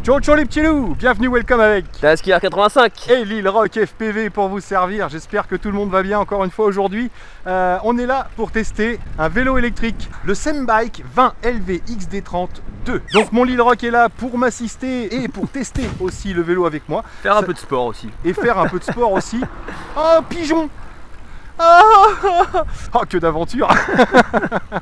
Ciao ciao les petits loups, bienvenue, welcome avec Taskier 85 et Lil Rock FPV pour vous servir. J'espère que tout le monde va bien encore une fois aujourd'hui. On est là pour tester un vélo électrique, le Sembike 20 LV XD30 2. Donc mon Lil Rock est là pour m'assister et pour tester aussi le vélo avec moi. Faire un peu de sport aussi. Et faire un peu de sport aussi. Oh pigeon! Oh, que d'aventure.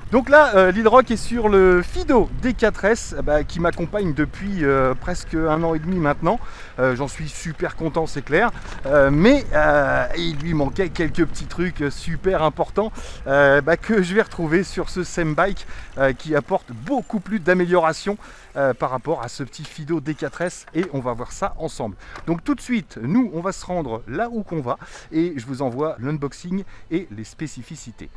Donc là, Lil Rock est sur le Fido D4S qui m'accompagne depuis presque 1 an et demi maintenant. J'en suis super content, c'est clair. Mais il lui manquait quelques petits trucs super importants que je vais retrouver sur ce Sembike qui apporte beaucoup plus d'amélioration par rapport à ce petit Fido D4S, et on va voir ça ensemble. Donc tout de suite, nous on va se rendre là où qu'on va et je vous envoie l'unboxing et les spécificités.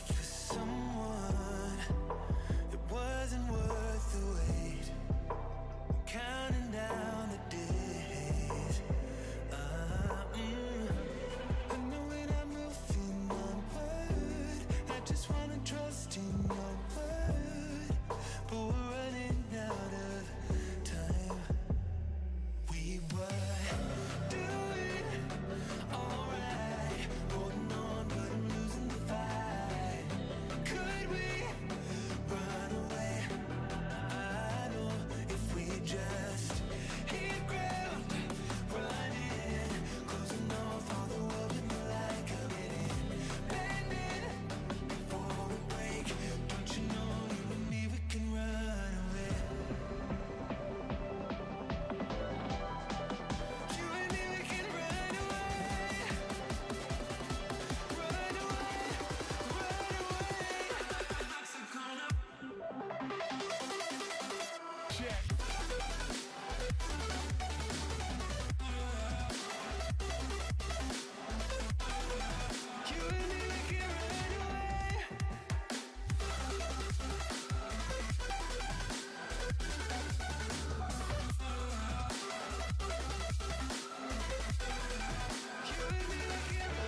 For someone that wasn't worth the wait, counting down the days. I know when I'm moving onward, I just wanna trust in your word, but we're running out of time. We were doing alright, holding on, but I'm losing the fight.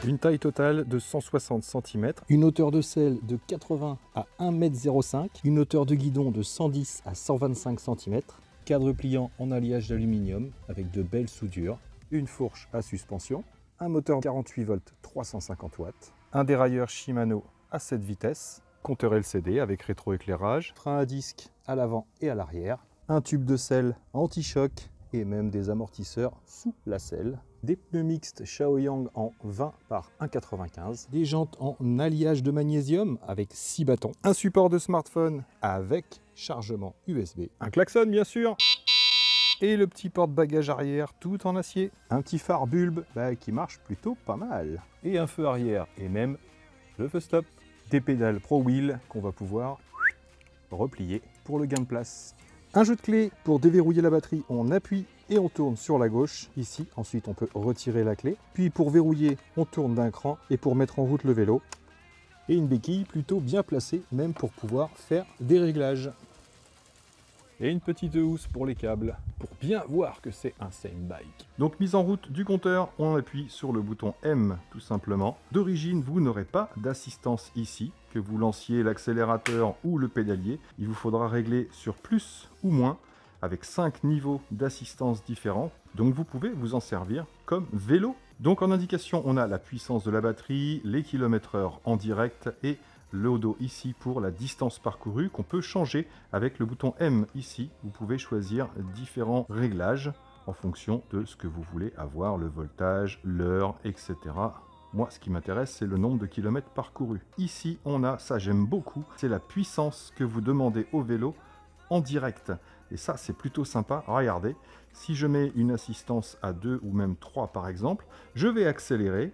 Une taille totale de 160 cm, une hauteur de selle de 80 à 1,05 m, une hauteur de guidon de 110 à 125 cm, cadre pliant en alliage d'aluminium avec de belles soudures, une fourche à suspension, un moteur 48 volts 350 watts, un dérailleur Shimano à 7 vitesses, compteur LCD avec rétroéclairage, frein à disque à l'avant et à l'arrière, un tube de selle anti-choc et même des amortisseurs sous la selle, des pneus mixtes Shaoyang en 20 par 1,95, des jantes en alliage de magnésium avec 6 bâtons, un support de smartphone avec chargement USB, un klaxon bien sûr, et le petit porte-bagages arrière tout en acier, un petit phare bulbe qui marche plutôt pas mal, et un feu arrière et même le feu stop, des pédales Pro Wheel qu'on va pouvoir replier pour le gain de place. Un jeu de clé pour déverrouiller la batterie, on appuie et on tourne sur la gauche, ici. Ensuite, on peut retirer la clé. Puis pour verrouiller, on tourne d'un cran et pour mettre en route le vélo. Et une béquille plutôt bien placée, même pour pouvoir faire des réglages. Et une petite housse pour les câbles, pour bien voir que c'est un Sembike. Donc mise en route du compteur, on appuie sur le bouton M tout simplement. D'origine, vous n'aurez pas d'assistance ici, que vous lanciez l'accélérateur ou le pédalier. Il vous faudra régler sur plus ou moins, avec 5 niveaux d'assistance différents. Donc vous pouvez vous en servir comme vélo Donc en indication, on a la puissance de la batterie, les kilomètres/heure en direct et le odo ici pour la distance parcourue qu'on peut changer avec le bouton M ici. Vous pouvez choisir différents réglages en fonction de ce que vous voulez avoir, le voltage, l'heure, etc. Moi, ce qui m'intéresse, c'est le nombre de kilomètres parcourus. Ici, on a, ça j'aime beaucoup, c'est la puissance que vous demandez au vélo en direct. Et ça, c'est plutôt sympa. Regardez, si je mets une assistance à 2 ou même 3 par exemple, je vais accélérer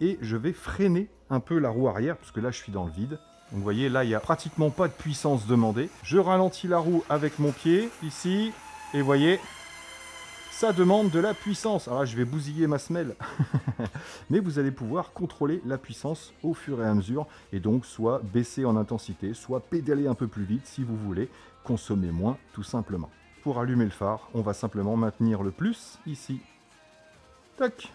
et je vais freiner un peu la roue arrière, parce que là, je suis dans le vide. Donc, vous voyez, là, il n'y a pratiquement pas de puissance demandée. Je ralentis la roue avec mon pied, ici, et vous voyez, ça demande de la puissance. Alors là, je vais bousiller ma semelle. Mais vous allez pouvoir contrôler la puissance au fur et à mesure, et donc soit baisser en intensité, soit pédaler un peu plus vite si vous voulez consommer moins, tout simplement. Pour allumer le phare, on va simplement maintenir le plus ici. Tac.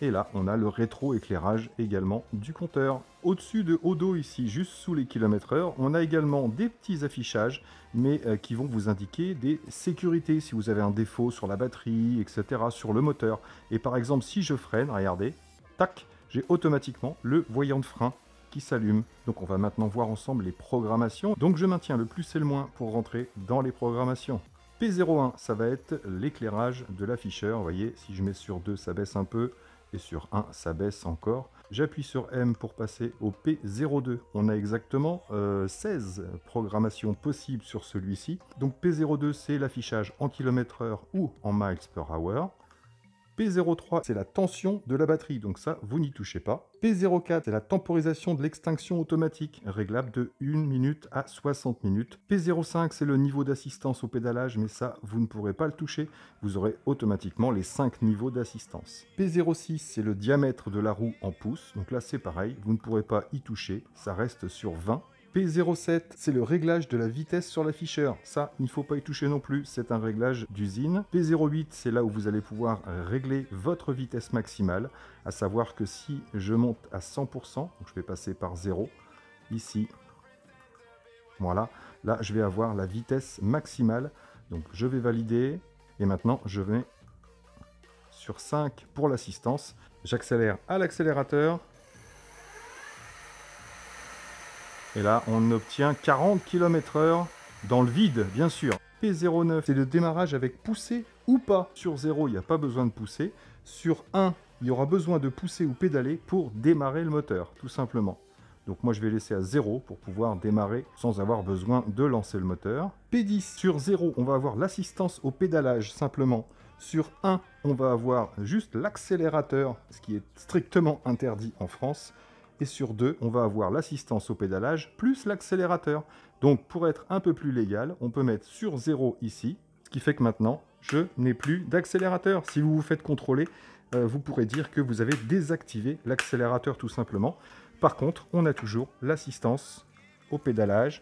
Et là, on a le rétro-éclairage également du compteur. Au-dessus de Odo, ici, juste sous les kilomètres/heure, on a également des petits affichages, mais qui vont vous indiquer des sécurités, si vous avez un défaut sur la batterie, etc., sur le moteur. Et par exemple, si je freine, regardez, tac, j'ai automatiquement le voyant de frein qui s'allume. Donc on va maintenant voir ensemble les programmations. Donc je maintiens le plus et le moins pour rentrer dans les programmations. P01, ça va être l'éclairage de l'afficheur. Vous voyez, si je mets sur 2, ça baisse un peu. Et sur 1, ça baisse encore. J'appuie sur M pour passer au P02. On a exactement 16 programmations possibles sur celui-ci. Donc P02, c'est l'affichage en kilomètres/heure ou en miles per hour. P03, c'est la tension de la batterie, donc ça, vous n'y touchez pas. P04, c'est la temporisation de l'extinction automatique, réglable de 1 minute à 60 minutes. P05, c'est le niveau d'assistance au pédalage, mais ça, vous ne pourrez pas le toucher. Vous aurez automatiquement les 5 niveaux d'assistance. P06, c'est le diamètre de la roue en pouces, donc là, c'est pareil, vous ne pourrez pas y toucher, ça reste sur 20. P07, c'est le réglage de la vitesse sur l'afficheur. Ça, il ne faut pas y toucher non plus, c'est un réglage d'usine. P08, c'est là où vous allez pouvoir régler votre vitesse maximale, à savoir que si je monte à 100%, donc je vais passer par 0, ici, voilà, là je vais avoir la vitesse maximale. Donc je vais valider, et maintenant je vais sur 5 pour l'assistance. J'accélère à l'accélérateur. Et là, on obtient 40 km/h dans le vide, bien sûr. P09, c'est le démarrage avec poussée ou pas. Sur 0, il n'y a pas besoin de pousser. Sur 1, il y aura besoin de pousser ou pédaler pour démarrer le moteur, tout simplement. Donc moi, je vais laisser à 0 pour pouvoir démarrer sans avoir besoin de lancer le moteur. P10, sur 0, on va avoir l'assistance au pédalage, simplement. Sur 1, on va avoir juste l'accélérateur, ce qui est strictement interdit en France. Et sur 2, on va avoir l'assistance au pédalage plus l'accélérateur. Donc pour être un peu plus légal, on peut mettre sur 0 ici, ce qui fait que maintenant, je n'ai plus d'accélérateur. Si vous vous faites contrôler, vous pourrez dire que vous avez désactivé l'accélérateur tout simplement. Par contre, on a toujours l'assistance au pédalage.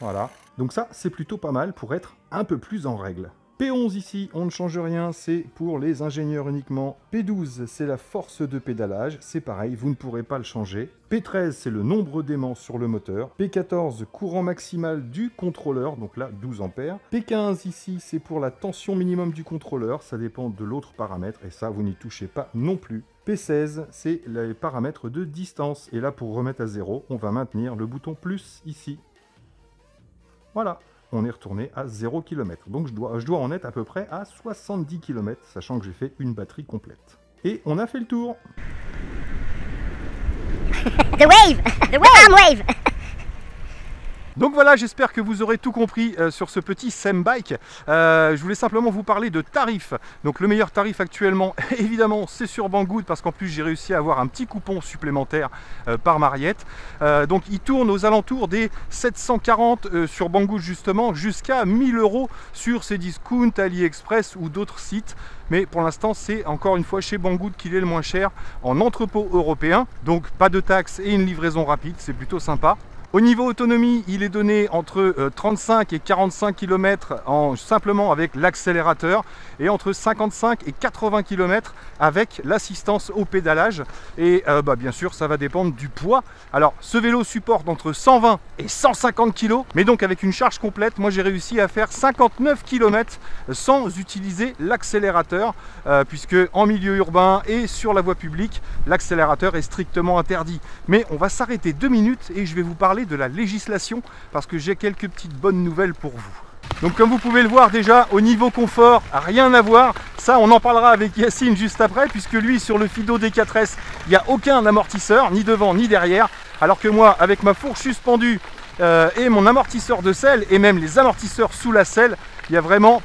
Voilà. Donc ça, c'est plutôt pas mal pour être un peu plus en règle. P11 ici, on ne change rien, c'est pour les ingénieurs uniquement. P12, c'est la force de pédalage, c'est pareil, vous ne pourrez pas le changer. P13, c'est le nombre d'aimants sur le moteur. P14, courant maximal du contrôleur, donc là 12 ampères. P15 ici, c'est pour la tension minimum du contrôleur, ça dépend de l'autre paramètre, et ça vous n'y touchez pas non plus. P16, c'est les paramètres de distance, et là pour remettre à 0, on va maintenir le bouton plus ici. Voilà. On est retourné à 0 km. Donc je dois en être à peu près à 70 km, sachant que j'ai fait une batterie complète. Et on a fait le tour. The wave! The arm wave! Donc voilà, j'espère que vous aurez tout compris sur ce petit SEMbike. Je voulais simplement vous parler de tarifs. Donc le meilleur tarif actuellement, évidemment, c'est sur Banggood, parce qu'en plus j'ai réussi à avoir un petit coupon supplémentaire par Mariette. Donc il tourne aux alentours des 740 sur Banggood justement, jusqu'à 1000 € sur ces discounts, AliExpress ou d'autres sites. Mais pour l'instant, c'est encore une fois chez Banggood qu'il est le moins cher en entrepôt européen. Donc pas de taxes et une livraison rapide, c'est plutôt sympa. Au niveau autonomie, il est donné entre 35 et 45 km simplement avec l'accélérateur et entre 55 et 80 km avec l'assistance au pédalage. Et bien sûr, ça va dépendre du poids. Alors, ce vélo supporte entre 120 et 150 kg, mais donc avec une charge complète, moi j'ai réussi à faire 59 km sans utiliser l'accélérateur, puisque en milieu urbain et sur la voie publique, l'accélérateur est strictement interdit. Mais on va s'arrêter 2 minutes et je vais vous parler de la législation parce que j'ai quelques petites bonnes nouvelles pour vous. Donc comme vous pouvez le voir déjà, au niveau confort, rien à voir. Ça, on en parlera avec Yacine juste après, puisque lui, sur le Fido D4S, il n'y a aucun amortisseur, ni devant ni derrière. Alors que moi, avec ma fourche suspendue et mon amortisseur de selle, et même les amortisseurs sous la selle, il y a vraiment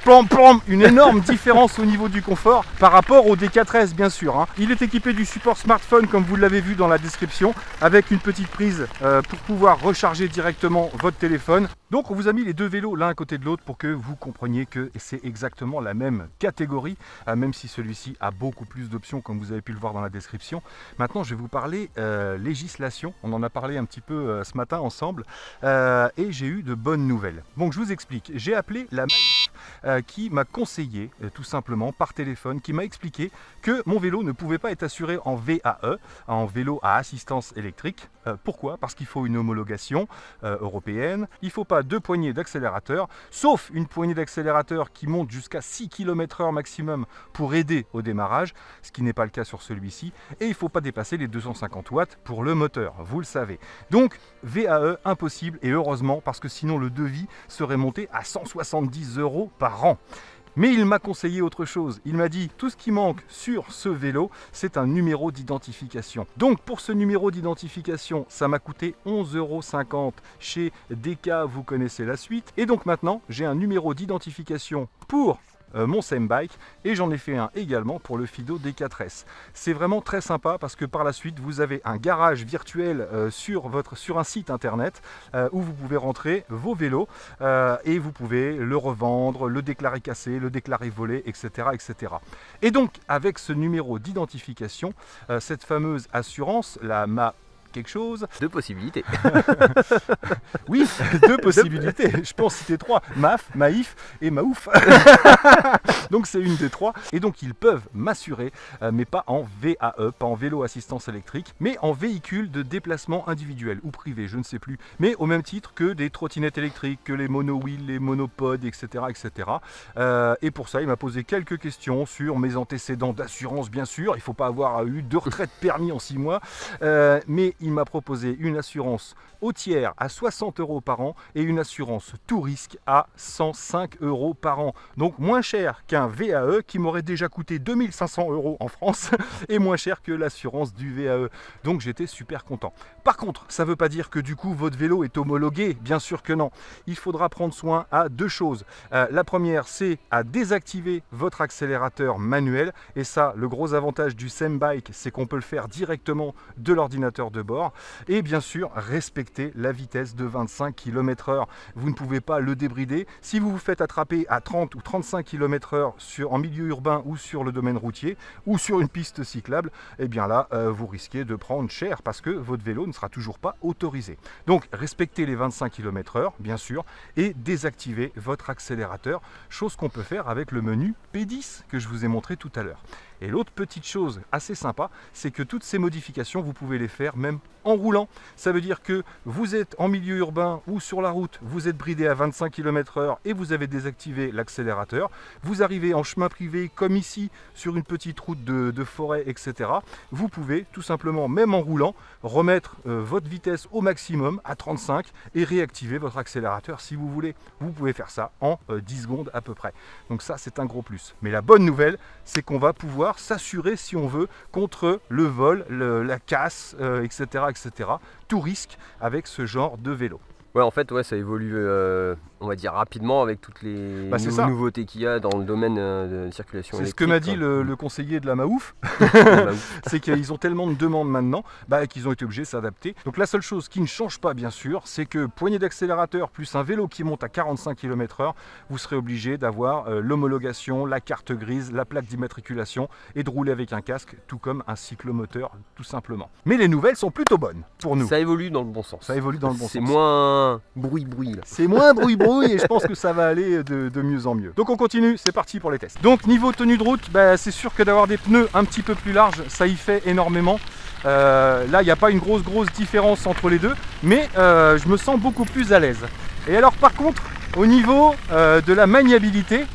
une énorme différence au niveau du confort par rapport au D4S bien sûr, hein. Il est équipé du support smartphone comme vous l'avez vu dans la description, avec une petite prise pour pouvoir recharger directement votre téléphone. Donc on vous a mis les deux vélos l'un à côté de l'autre pour que vous compreniez que c'est exactement la même catégorie, même si celui-ci a beaucoup plus d'options comme vous avez pu le voir dans la description. Maintenant je vais vous parler législation, on en a parlé un petit peu ce matin ensemble, et j'ai eu de bonnes nouvelles. Donc je vous explique, j'ai appelé la qui m'a conseillé tout simplement par téléphone, qui m'a expliqué que mon vélo ne pouvait pas être assuré en VAE, en vélo à assistance électrique. Pourquoi? Parce qu'il faut une homologation européenne, il ne faut pas 2 poignées d'accélérateur, sauf une poignée d'accélérateur qui monte jusqu'à 6 km/h maximum pour aider au démarrage, ce qui n'est pas le cas sur celui-ci, et il ne faut pas dépasser les 250 watts pour le moteur, vous le savez. Donc VAE impossible, et heureusement, parce que sinon le devis serait monté à 170 € par an. Mais il m'a conseillé autre chose. Il m'a dit tout ce qui manque sur ce vélo, c'est un numéro d'identification. Donc pour ce numéro d'identification, ça m'a coûté 11,50 € chez DK, vous connaissez la suite. Et donc maintenant, j'ai un numéro d'identification pour mon Sembike, et j'en ai fait un également pour le Fido D4S. C'est vraiment très sympa parce que par la suite vous avez un garage virtuel sur un site internet où vous pouvez rentrer vos vélos et vous pouvez le revendre, le déclarer cassé, le déclarer volé, etc. etc. Et donc avec ce numéro d'identification, cette fameuse assurance, la MA quelque chose. 2 possibilités. Oui, 2 possibilités. Je pense citer 3. MAF, MAIF et MAOUF. Donc c'est une des 3. Et donc ils peuvent m'assurer, mais pas en VAE, pas en vélo assistance électrique, mais en véhicule de déplacement individuel ou privé, je ne sais plus. Mais au même titre que des trottinettes électriques, que les monowheels, les monopods, etc. etc. Et pour ça, il m'a posé quelques questions sur mes antécédents d'assurance, bien sûr. Il ne faut pas avoir eu de retraite permis en 6 mois. Mais il m'a proposé une assurance au tiers à 60 € par an et une assurance tout risque à 105 € par an. Donc moins cher qu'un VAE qui m'aurait déjà coûté 2500 € en France et moins cher que l'assurance du VAE. Donc j'étais super content. Par contre, ça ne veut pas dire que du coup votre vélo est homologué, bien sûr que non. Il faudra prendre soin à 2 choses. La première, c'est à désactiver votre accélérateur manuel, et ça, le gros avantage du Sembike, c'est qu'on peut le faire directement de l'ordinateur de bord, et bien sûr respecter la vitesse de 25 km/h. Vous ne pouvez pas le débrider. Si vous vous faites attraper à 30 ou 35 km/h en milieu urbain ou sur le domaine routier ou sur une piste cyclable, et bien là vous risquez de prendre cher parce que votre vélo ne sera toujours pas autorisé. Donc respectez les 25 km/h bien sûr et désactivez votre accélérateur, chose qu'on peut faire avec le menu P10 que je vous ai montré tout à l'heure. Et l'autre petite chose assez sympa, c'est que toutes ces modifications, vous pouvez les faire même en roulant. Ça veut dire que vous êtes en milieu urbain ou sur la route, vous êtes bridé à 25 km/h et vous avez désactivé l'accélérateur. Vous arrivez en chemin privé comme ici, sur une petite route de forêt, etc. Vous pouvez tout simplement, même en roulant, remettre votre vitesse au maximum à 35 et réactiver votre accélérateur si vous voulez. Vous pouvez faire ça en 10 secondes à peu près. Donc ça, c'est un gros plus. Mais la bonne nouvelle, c'est qu'on va pouvoir s'assurer si on veut contre le vol, la casse, etc., etc. Tout risque avec ce genre de vélo. Ouais, en fait, ouais, ça évolue, on va dire, rapidement avec toutes les Bah, c'est ça. nouveautés qu'il y a dans le domaine de circulation C'est ce électrique. que m'a dit quoi. le conseiller de la MAOUF, Bah, c'est qu'ils ont tellement de demandes maintenant qu'ils ont été obligés de s'adapter. Donc la seule chose qui ne change pas bien sûr, c'est que poignée d'accélérateur plus un vélo qui monte à 45 km/h, vous serez obligé d'avoir l'homologation, la carte grise, la plaque d'immatriculation et de rouler avec un casque, tout comme un cyclomoteur tout simplement. Mais les nouvelles sont plutôt bonnes pour nous. Ça évolue dans le bon sens. Ça évolue dans le bon C'est sens. moins bruit là. C'est moins bruit-bruit et je pense que ça va aller de mieux en mieux. Donc on continue, c'est parti pour les tests. Donc niveau tenue de route, c'est sûr que d'avoir des pneus un petit peu plus larges, ça y fait énormément. Là, il n'y a pas une grosse différence entre les deux, mais je me sens beaucoup plus à l'aise. Et alors par contre, au niveau de la maniabilité,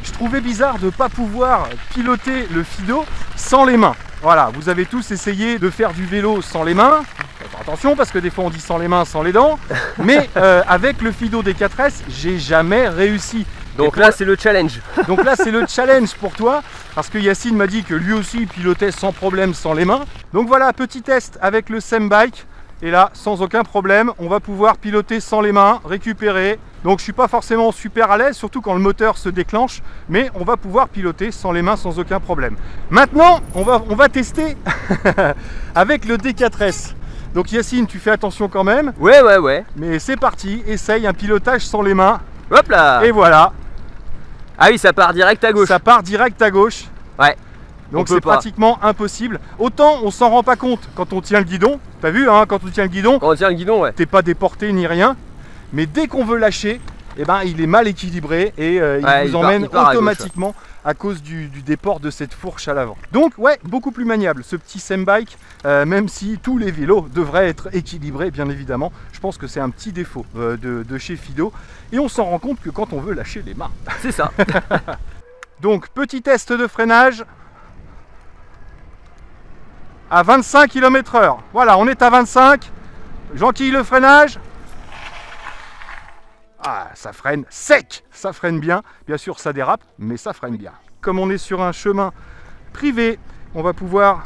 je trouvais bizarre de ne pas pouvoir piloter le Fido sans les mains. Voilà, vous avez tous essayé de faire du vélo sans les mains. Faites attention parce que des fois on dit sans les mains, sans les dents. Mais avec le Fido D4S, j'ai jamais réussi. Donc là, c'est le challenge. Donc là, c'est le challenge pour toi. Parce que Yacine m'a dit que lui aussi il pilotait sans problème, sans les mains. Donc voilà, petit test avec le SEMbike. Et là, sans aucun problème, on va pouvoir piloter sans les mains, récupérer. Donc je suis pas forcément super à l'aise, surtout quand le moteur se déclenche, mais on va pouvoir piloter sans les mains sans aucun problème. Maintenant, on va tester avec le D4S. Donc Yacine, tu fais attention quand même, Ouais. mais c'est parti, essaye un pilotage sans les mains. Hop là. Et voilà, Ah oui, ça part direct à gauche. ça part direct à gauche. Ouais. Donc On peut c'est pas. pratiquement impossible. Autant on s'en rend pas compte quand on tient le guidon. T'as vu, hein, quand on tient le guidon, Quand on tient le guidon, ouais. t'es pas déporté ni rien. Mais dès qu'on veut lâcher, il est mal équilibré et il vous emmène il part à gauche, automatiquement à cause du déport de cette fourche à l'avant. Donc ouais, beaucoup plus maniable ce petit SEMbike, même si tous les vélos devraient être équilibrés bien évidemment. Je pense que c'est un petit défaut de chez Fido et on s'en rend compte que quand on veut lâcher les mains. C'est ça. Donc petit test de freinage à 25 km/h. Voilà, on est à 25. J'enquille le freinage. Ah, ça freine sec, ça freine bien. Bien sûr, ça dérape, mais ça freine bien. Comme on est sur un chemin privé, on va pouvoir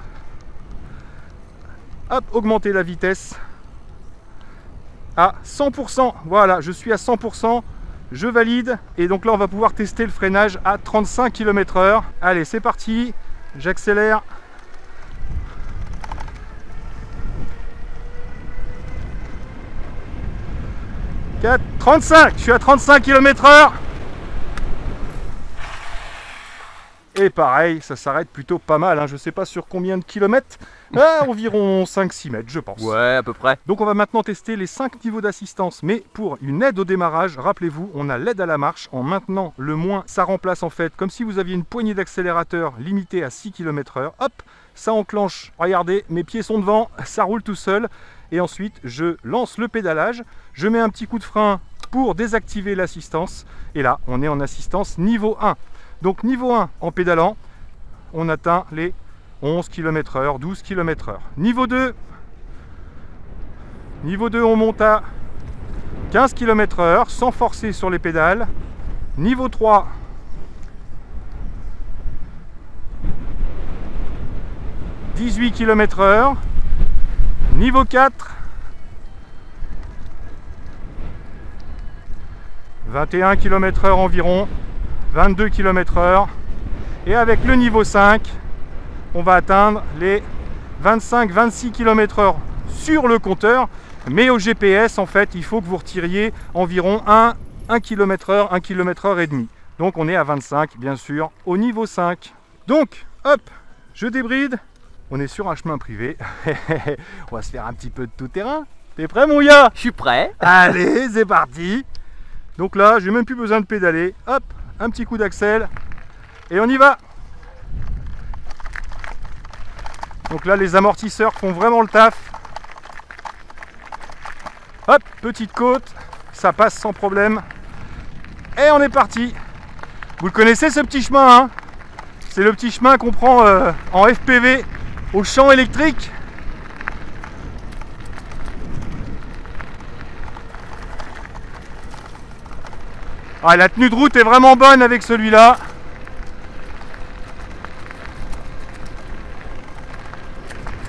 augmenter la vitesse à 100%. Voilà, je suis à 100%. Je valide. Et donc là, on va pouvoir tester le freinage à 35 km/h. Allez, c'est parti. J'accélère. 35, je suis à 35 km/h. Et pareil, ça s'arrête plutôt pas mal, hein. Je sais pas sur combien de kilomètres, environ 5-6 mètres je pense. Ouais, à peu près. Donc on va maintenant tester les 5 niveaux d'assistance, mais pour une aide au démarrage, rappelez-vous, on a l'aide à la marche. En maintenant le moins, ça remplace en fait, comme si vous aviez une poignée d'accélérateur limitée à 6 km/h, hop, ça enclenche, regardez, mes pieds sont devant, ça roule tout seul. Et ensuite, je lance le pédalage, je mets un petit coup de frein pour désactiver l'assistance. Et là, on est en assistance niveau 1. Donc niveau 1, en pédalant, on atteint les 11 km/h, 12 km/h. Niveau 2, on monte à 15 km/h sans forcer sur les pédales. Niveau 3, « 18 km/h. Niveau 4, 21 km/h environ, 22 km/h. Et avec le niveau 5, on va atteindre les 25-26 km/h sur le compteur. Mais au GPS, en fait, il faut que vous retiriez environ 1 km/h, 1 km/h et demi. Donc on est à 25, bien sûr, au niveau 5. Donc, hop, je débride. On est sur un chemin privé. On va se faire un petit peu de tout terrain. T'es prêt, mon gars? Je suis prêt. Allez, c'est parti. Donc là, j'ai même plus besoin de pédaler. Hop, un petit coup d'axel. Et on y va. Donc là, les amortisseurs font vraiment le taf. Hop, petite côte. Ça passe sans problème. Et on est parti. Vous le connaissez, ce petit chemin, hein? C'est le petit chemin qu'on prend en FPV au champ électrique. Ah, la tenue de route est vraiment bonne avec celui-là.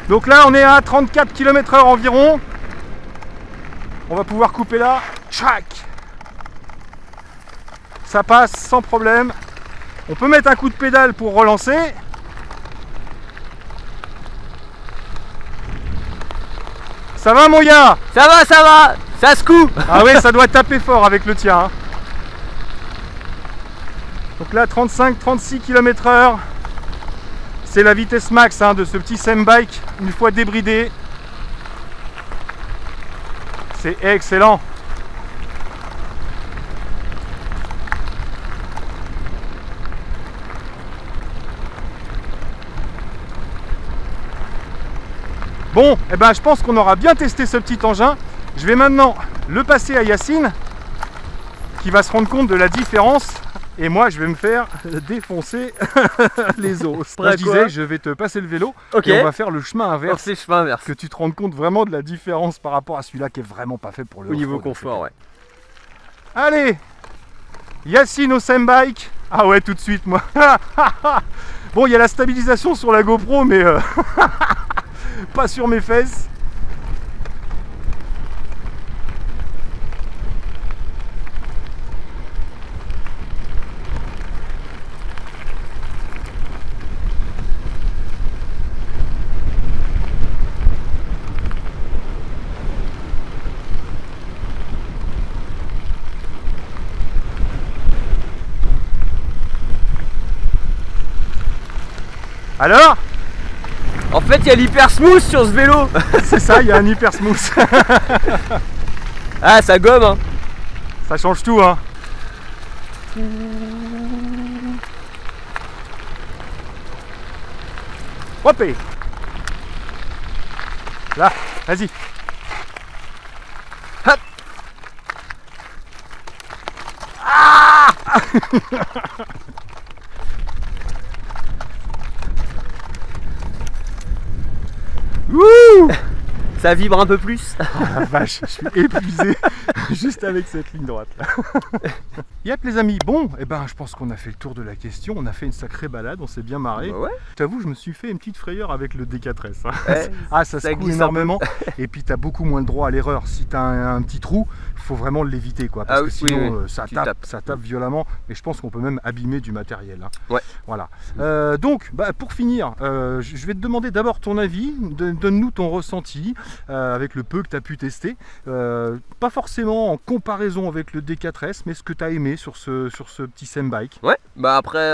Donc là, on est à 34 km/h environ. On va pouvoir couper là. Tchac! Ça passe sans problème. On peut mettre un coup de pédale pour relancer. Ça va mon gars? Ça va, ça se coupe. Ah oui, ça doit taper fort avec le tien. Hein. Donc là, 35-36 km/h. C'est la vitesse max hein, de ce petit Sembike une fois débridé. C'est excellent. Bon, eh ben, je pense qu'on aura bien testé ce petit engin. Je vais maintenant le passer à Yacine, qui va se rendre compte de la différence. Et moi, je vais me faire défoncer les os. Après Je disais, je vais te passer le vélo et on va faire le chemin inverse. C'est chemin inverse. Que tu te rendes compte vraiment de la différence par rapport à celui-là qui est vraiment pas fait pour le Au niveau off-road, confort, ouais. Allez, Yacine au Sembike. Ah ouais, tout de suite, moi. Bon, il y a la stabilisation sur la GoPro, mais pas sur mes fesses. Alors? En fait, il y a l'hyper smooth sur ce vélo. C'est ça, il y a un hyper smooth. Ah, ça gomme, hein. Ça change tout, hein. Hop! Là, vas-y. Hop! Ah! Wouh! Ça vibre un peu plus. Oh la vache, je suis épuisé juste avec cette ligne droite là. Yep les amis, bon, et ben je pense qu'on a fait le tour de la question, on a fait une sacrée balade, on s'est bien marré. Bah ouais. Je t'avoue, je me suis fait une petite frayeur avec le D4S. Hein. Ouais, ah, ça ça secoue glisse un énormément et puis tu as beaucoup moins de droit à l'erreur. Si tu as un petit trou, il faut vraiment l'éviter quoi, parce Ah que oui, sinon oui, oui. ça tape violemment et je pense qu'on peut même abîmer du matériel. Hein. Ouais. Voilà. Donc, bah, pour finir, je vais te demander d'abord ton avis, donne-nous ton ressenti avec le peu que tu as pu tester. Pas forcément en comparaison avec le D4S, mais ce que tu as aimé sur ce petit Sembike. Ouais, bah après,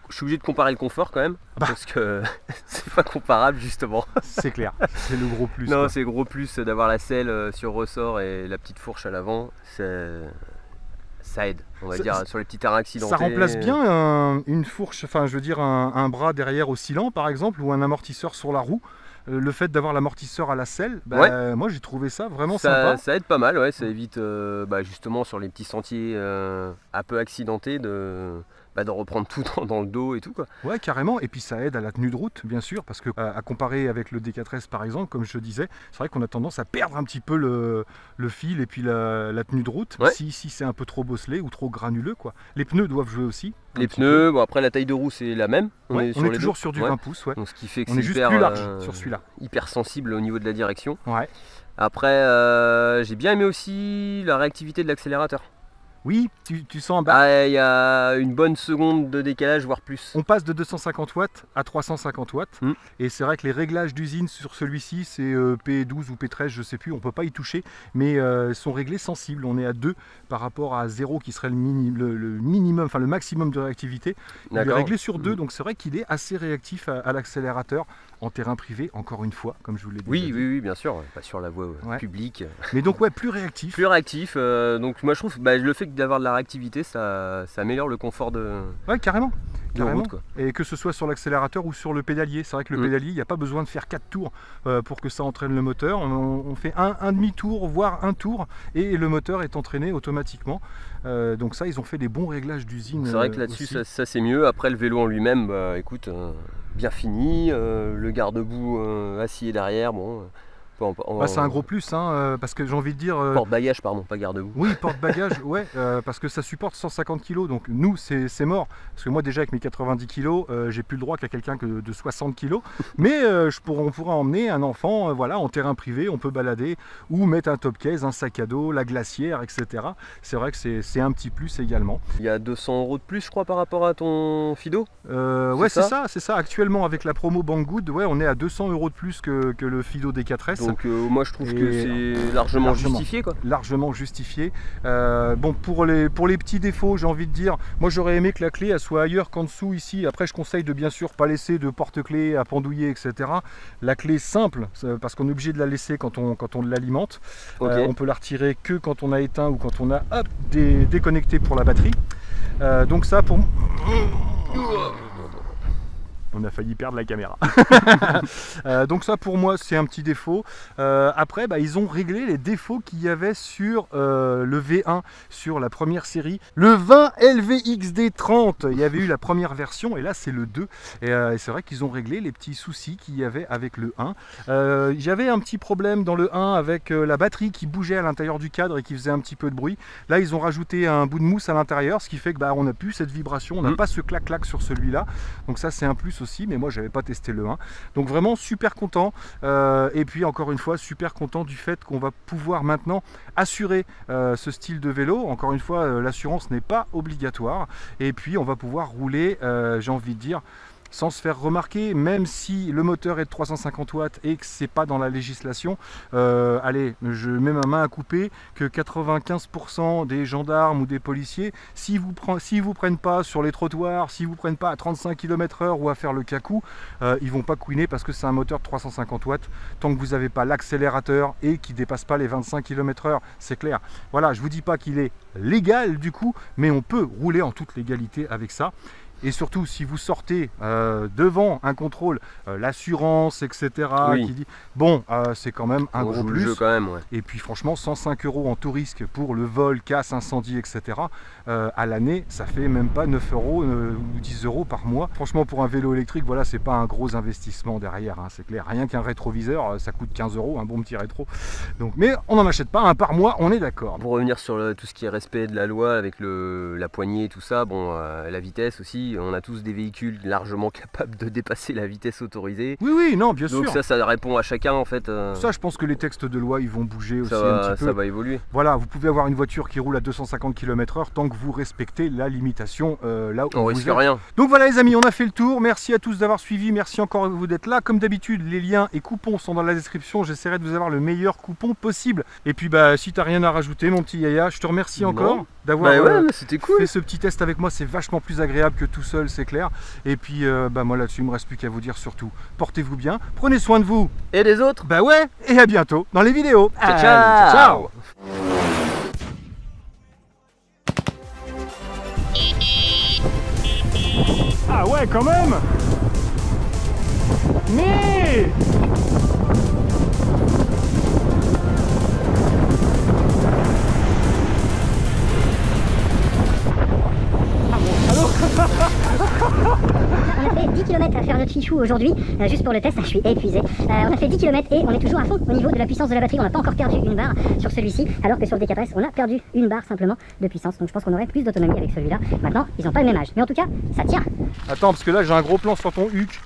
je suis obligé de comparer le confort quand même, Bah. parce que c'est pas comparable justement. C'est clair, c'est le gros plus. Non, quoi. c'est le gros plus d'avoir la selle sur ressort et la petite fourche à l'avant, ça aide, on va dire, sur les petits terrains accidentés. Ça remplace bien une fourche, enfin je veux dire un bras derrière oscillant par exemple, ou un amortisseur sur la roue. Le fait d'avoir l'amortisseur à la selle, bah, Ouais. Moi j'ai trouvé ça vraiment sympa. Ça aide pas mal, ouais, ça évite justement sur les petits sentiers un peu accidentés de reprendre tout dans le dos et tout quoi. Ouais, carrément, et puis ça aide à la tenue de route bien sûr, parce que à comparer avec le D4S par exemple, comme je te disais, c'est vrai qu'on a tendance à perdre un petit peu le fil et puis la tenue de route, Ouais. si c'est un peu trop bosselé ou trop granuleux quoi. Les pneus doivent jouer aussi. Les pneus, bon après la taille de roue c'est la même, On est les toujours deux. sur du Ouais. 20 pouces, ouais. Donc ce qui fait que On c'est est juste hyper, plus large sur celui-là. hyper sensible au niveau de la direction. Ouais. Après j'ai bien aimé aussi la réactivité de l'accélérateur. Oui, tu sens Il y a une bonne seconde de décalage, voire plus. on passe de 250 watts à 350 watts. Mm. Et c'est vrai que les réglages d'usine sur celui-ci, c'est P12 ou P13, je sais plus, on peut pas y toucher, mais sont réglés sensibles. On est à 2 par rapport à 0 qui serait le minimum, enfin le maximum de réactivité. Il est D'accord. réglé sur 2, donc c'est vrai qu'il est assez réactif à l'accélérateur en terrain privé, encore une fois, comme je vous l'ai dit. Oui, bien sûr, pas sur la voie Ouais. publique. Mais donc ouais, plus réactif. Plus réactif, donc moi je trouve le fait d'avoir de la réactivité, ça améliore le confort de Ouais, carrément. Carrément. route quoi. Et que ce soit sur l'accélérateur ou sur le pédalier. C'est vrai que le pédalier, il n'y a pas besoin de faire 4 tours pour que ça entraîne le moteur. On fait un demi-tour, voire un tour, et le moteur est entraîné automatiquement. Donc ça, ils ont fait des bons réglages d'usine. C'est vrai que là-dessus aussi. ça c'est mieux. Après le vélo en lui-même, bien fini, le garde-boue assis derrière, bon. quoi. Bah, c'est un gros plus, hein, parce que j'ai envie de dire... Porte-bagages, pardon, pas garde-boue. Oui, porte-bagages, ouais, parce que ça supporte 150 kg, donc nous c'est mort. Parce que moi déjà avec mes 90 kg, j'ai plus le droit qu'à quelqu'un que de 60 kg. Mais on pourra emmener un enfant voilà, en terrain privé, on peut balader, ou mettre un top case, un sac à dos, la glacière, etc. C'est vrai que c'est un petit plus également. Il y a 200 € de plus, je crois, par rapport à ton Fido. Ouais, c'est ça. Actuellement, avec la promo Banggood, ouais, on est à 200 € de plus que le Fido D4S. Donc moi, je trouve que c'est largement justifié, quoi. Largement justifié. Bon, pour les petits défauts, j'ai envie de dire, moi j'aurais aimé que la clé elle soit ailleurs qu'en dessous ici. Après, je conseille de bien sûr pas laisser de porte-clés à pendouiller, etc. La clé simple, parce qu'on est obligé de la laisser quand on l'alimente. Okay. On peut la retirer que quand on a éteint ou quand on a déconnecté pour la batterie. Donc ça pour... On a failli perdre la caméra. Donc ça pour moi c'est un petit défaut. Après bah, ils ont réglé les défauts qu'il y avait sur le V1, sur la première série. Le 20 LVXD30, il y avait eu la première version et là c'est le 2. Et c'est vrai qu'ils ont réglé les petits soucis qu'il y avait avec le 1. J'avais un petit problème dans le 1 avec la batterie qui bougeait à l'intérieur du cadre et qui faisait un petit peu de bruit. Là ils ont rajouté un bout de mousse à l'intérieur, ce qui fait que bah, on n'a plus cette vibration, on n'a pas ce clac-clac sur celui-là. Donc ça c'est un plus aussi, mais moi j'avais pas testé le 1, donc vraiment super content. Et puis encore une fois super content du fait qu'on va pouvoir maintenant assurer ce style de vélo. Encore une fois l'assurance n'est pas obligatoire et puis on va pouvoir rouler, j'ai envie de dire, sans se faire remarquer, même si le moteur est de 350 watts et que c'est pas dans la législation. Allez, je mets ma main à couper que 95% des gendarmes ou des policiers, s'ils vous prennent pas sur les trottoirs, s'ils vous prennent pas à 35 km/h ou à faire le cacou, ils vont pas couiner parce que c'est un moteur de 350 watts. Tant que vous n'avez pas l'accélérateur et qui dépasse pas les 25 km/h, c'est clair. Voilà, je vous dis pas qu'il est légal du coup, mais on peut rouler en toute légalité avec ça. Et surtout, si vous sortez devant un contrôle, l'assurance, etc., oui, qui dit bon, c'est quand même un gros plus. Jeu quand même, ouais. Et puis franchement, 105 € en tout risque pour le vol, casse, incendie, etc. À l'année, ça fait même pas 9 € ou 10 € par mois. Franchement, pour un vélo électrique, voilà, c'est pas un gros investissement derrière, hein, c'est clair. Rien qu'un rétroviseur, ça coûte 15 €, un bon petit rétro. Donc, mais on n'en achète pas un par mois, on est d'accord. Pour revenir sur tout ce qui est respect de la loi avec la poignée et tout ça, bon, la vitesse aussi. On a tous des véhicules largement capables de dépasser la vitesse autorisée. Oui, oui, non, bien Donc sûr. Donc ça répond à chacun en fait. Ça, je pense que les textes de loi, ils vont bouger aussi un petit peu. Ça va évoluer. Voilà, vous pouvez avoir une voiture qui roule à 250 km/h tant que vous respectez la limitation là où on risque rien. Donc voilà les amis, on a fait le tour. Merci à tous d'avoir suivi. Merci encore à vous d'être là. Comme d'habitude, les liens et coupons sont dans la description. J'essaierai de vous avoir le meilleur coupon possible. Et puis bah si t'as rien à rajouter, mon petit Yaya, je te remercie encore d'avoir c'était cool. fait ce petit test avec moi. C'est vachement plus agréable que tout seul, c'est clair. Et puis bah moi là-dessus, il me reste plus qu'à vous dire surtout, portez-vous bien, prenez soin de vous et des autres. Bah ouais, et à bientôt dans les vidéos. Ciao, ciao. Ciao. Ah ouais, quand même. Mais On a fait 10 km à faire notre fichou aujourd'hui, juste pour le test, je suis épuisé. On a fait 10 km et on est toujours à fond au niveau de la puissance de la batterie, on n'a pas encore perdu une barre sur celui-ci, alors que sur le D4S on a perdu une barre simplement de puissance, donc je pense qu'on aurait plus d'autonomie avec celui-là. Maintenant, ils n'ont pas le même âge, mais en tout cas, ça tient. attends, parce que là j'ai un gros plan sur ton huc.